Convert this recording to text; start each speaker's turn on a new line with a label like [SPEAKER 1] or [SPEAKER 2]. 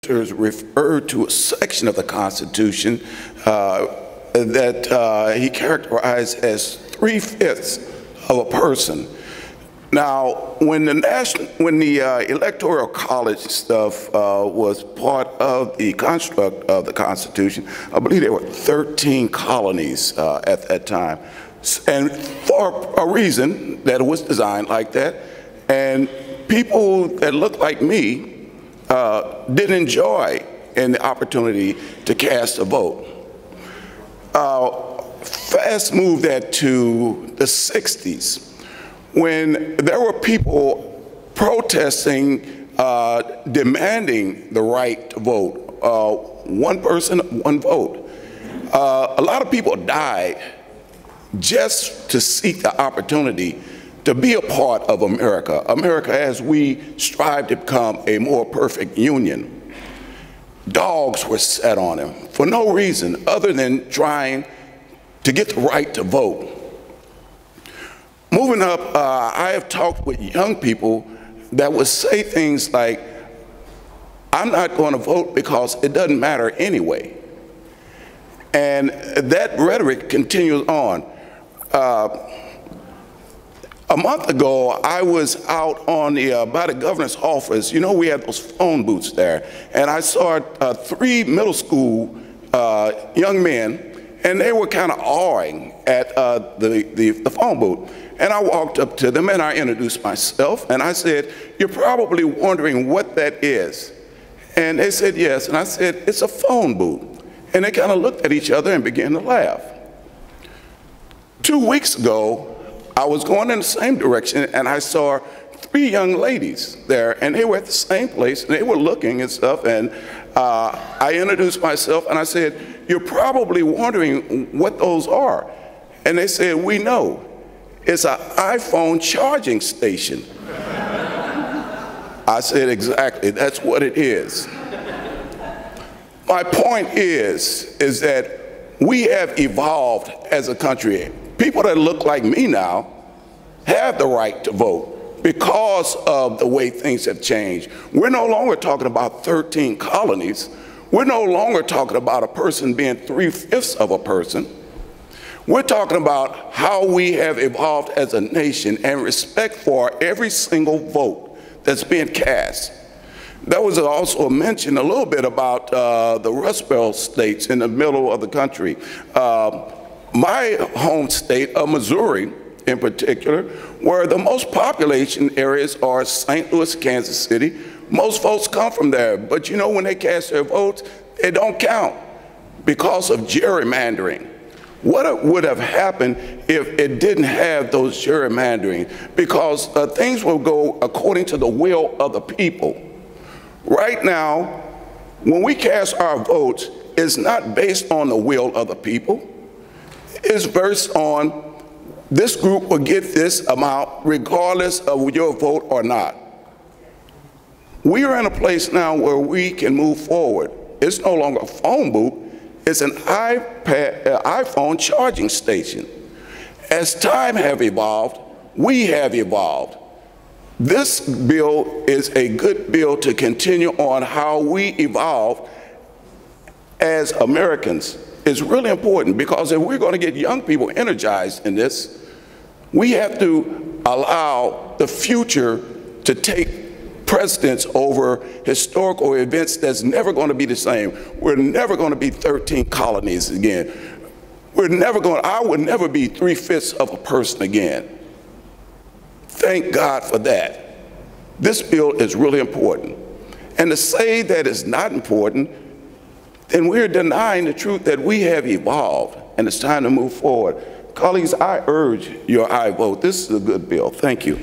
[SPEAKER 1] electors referred to a section of the Constitution that he characterized as 3/5 of a person. Now, when the Electoral College stuff was part of the construct of the Constitution, I believe there were 13 colonies at that time, and for a reason that it was designed like that. And people that looked like me didn't enjoy the opportunity to cast a vote. Fast move that to the 60s, when there were people protesting, demanding the right to vote. One person, one vote. A lot of people died just to seek the opportunity to be a part of America, America as we strive to become a more perfect union. Dogs were set on him for no reason other than trying to get the right to vote. Moving up, I have talked with young people that would say things like, I'm not going to vote because it doesn't matter anyway. And that rhetoric continues on. A month ago, I was out on by the governor's office. You know, we had those phone booths there. And I saw 3 middle school young men, and they were kind of awing at the phone booth. And I walked up to them and I introduced myself and I said, you're probably wondering what that is. And they said yes, and I said, it's a phone booth. And they kind of looked at each other and began to laugh. 2 weeks ago, I was going in the same direction and I saw 3 young ladies there, and they were at the same place and they were looking and stuff, and I introduced myself and I said, you're probably wondering what those are. And they said, we know. It's an iPhone charging station. I said, exactly, that's what it is. My point is that we have evolved as a country. People that look like me now have the right to vote because of the way things have changed. We're no longer talking about 13 colonies. We're no longer talking about a person being 3/5 of a person. We're talking about how we have evolved as a nation and respect for every single vote that's being cast. There was also mentioned a little bit about the Rust Belt states in the middle of the country. My home state of Missouri, in particular, where the most population areas are St. Louis, Kansas City. Most folks come from there, but you know, when they cast their votes, it don't count because of gerrymandering. What would have happened if it didn't have those gerrymandering? Because things will go according to the will of the people. Right now, when we cast our votes, it's not based on the will of the people. It's based on this group will get this amount regardless of your vote or not. We are in a place now where we can move forward. It's no longer a phone booth, it's an iPhone charging station. As time have evolved, we have evolved. This bill is a good bill to continue on how we evolve as Americans. It's really important, because if we're going to get young people energized in this, we have to allow the future to take precedence over historical events that's never going to be the same. We're never going to be 13 colonies again. I would never be 3/5 of a person again. Thank God for that. This bill is really important. And to say that it's not important, then we're denying the truth that we have evolved, and it's time to move forward. Colleagues, I urge your aye vote. This is a good bill. Thank you.